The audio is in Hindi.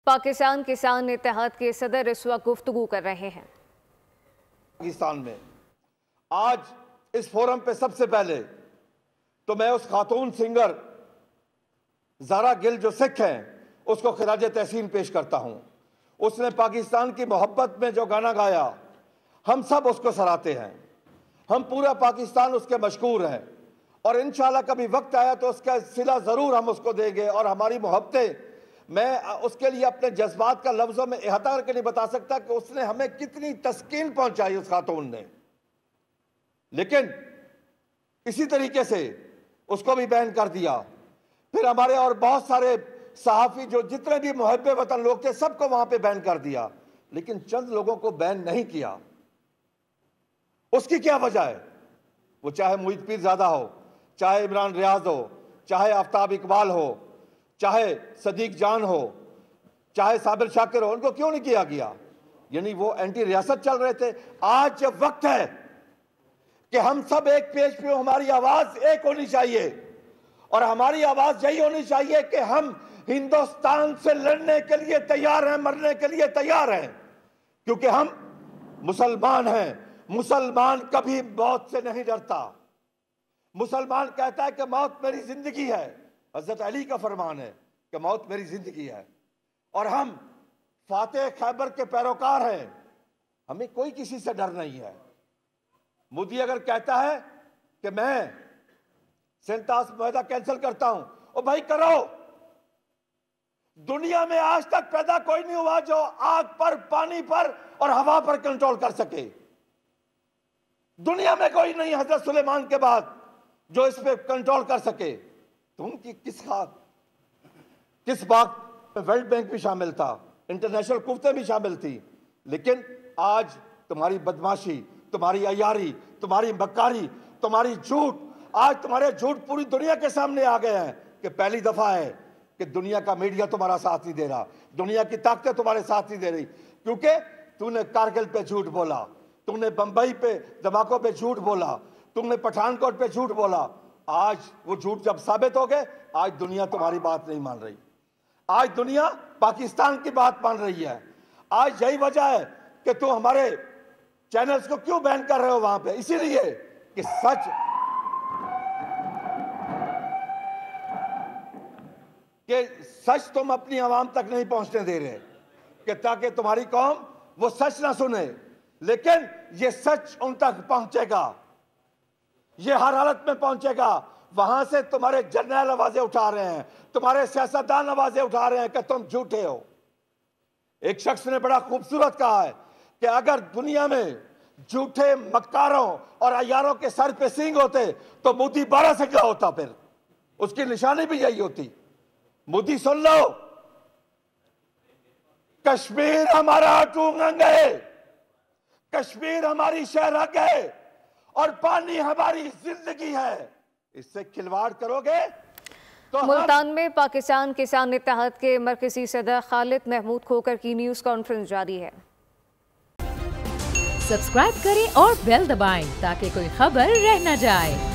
पाकिस्तान किसान इत्तेहाद के सदर इस वक्त गुफ्तगू कर रहे हैं। पाकिस्तान में आज इस फोरम पे सबसे पहले तो मैं उस खातून सिंगर ज़ारा गिल जो सिख हैं उसको खिराज तहसीन पेश करता हूं। उसने पाकिस्तान की मोहब्बत में जो गाना गाया, हम सब उसको सराहते हैं। हम पूरा पाकिस्तान उसके मशकूर हैं और इंशाल्लाह कभी वक्त आया तो उसका सिला ज़रूर हम उसको देंगे। और हमारी मोहब्बतें, मैं उसके लिए अपने जज्बात का लफ्ज़ों में इहाता करके नहीं बता सकता कि उसने हमें कितनी तस्कीन पहुंचाई उस खातून ने। लेकिन इसी तरीके से उसको भी बैन कर दिया। फिर हमारे और बहुत सारे सहाफ़ी जो जितने भी मुहब्बे वतन लोग थे सबको वहां पे बैन कर दिया, लेकिन चंद लोगों को बैन नहीं किया। उसकी क्या वजह है? वो चाहे मुईद पीरज़ादा हो, चाहे इमरान रियाज हो, चाहे आफ्ताब इकबाल हो, चाहे सदीक जान हो, चाहे साबिर शाकिर हो, उनको क्यों नहीं किया गया? यानी वो एंटी रियासत चल रहे थे। आज जब वक्त है कि हम सब एक पेज पे, हमारी आवाज एक होनी चाहिए और हमारी आवाज यही होनी चाहिए कि हम हिंदुस्तान से लड़ने के लिए तैयार हैं, मरने के लिए तैयार हैं, क्योंकि हम मुसलमान हैं। मुसलमान कभी मौत से नहीं डरता। मुसलमान कहता है कि मौत मेरी जिंदगी है। हजरत अली का फरमान है कि मौत मेरी जिंदगी है। और हम फातेह खैबर के पैरोकार हैं, हमें कोई किसी से डर नहीं है। मोदी अगर कहता है कि मैं सेंटास मुआहदा कैंसिल करता हूं, ओ भाई करो। दुनिया में आज तक पैदा कोई नहीं हुआ जो आग पर, पानी पर और हवा पर कंट्रोल कर सके। दुनिया में कोई नहीं हजरत सुलेमान के बाद जो इस पे कंट्रोल कर सके। तो उनकी किस बात पे वर्ल्ड बैंक भी शामिल था, इंटरनेशनल कुव्वतें भी शामिल थी। लेकिन आज तुम्हारी बदमाशी, तुम्हारी अयारी, तुम्हारी मक्कारी, तुम्हारी झूठ, आज तुम्हारे झूठ पूरी दुनिया के सामने आ गए हैं कि पहली दफा है कि दुनिया का मीडिया तुम्हारा साथ नहीं दे रहा, दुनिया की ताकतें तुम्हारे साथ नहीं दे रही, क्योंकि तूने कारगिल पे झूठ बोला, तुमने बंबई पे धमाकों पे झूठ बोला, तुमने पठानकोट पे झूठ बोला। आज वो झूठ जब साबित हो गए, आज दुनिया तुम्हारी बात नहीं मान रही। आज दुनिया पाकिस्तान की बात मान रही है। आज यही वजह है कि तुम हमारे चैनल्स को क्यों बैन कर रहे हो वहां पे, इसीलिए कि सच तुम अपनी आवाम तक नहीं पहुंचने दे रहे कि ताकि तुम्हारी कौम वो सच ना सुने। लेकिन ये सच उन तक पहुंचेगा, ये हर हालत में पहुंचेगा। वहां से तुम्हारे जर्नल आवाजें उठा रहे हैं, तुम्हारे सियासतदान आवाजें उठा रहे हैं कि तुम झूठे हो। एक शख्स ने बड़ा खूबसूरत कहा है कि अगर दुनिया में झूठे मक्कारों और अयारों के सर पे सींग होते तो मोदी 12 से क्या होता, फिर उसकी निशानी भी यही होती। मोदी सुन लो, कश्मीर हमारा टूंगंग है, कश्मीर हमारी शहरक है और पानी हमारी जिंदगी है। इससे खिलवाड़ करोगे तो मुल्तान में पाकिस्तान किसान इत्तेहाद के मरकजी सदर खालिद महमूद खोकर की न्यूज कॉन्फ्रेंस जारी है। सब्सक्राइब करें और बेल दबाएं ताकि कोई खबर रह न जाए।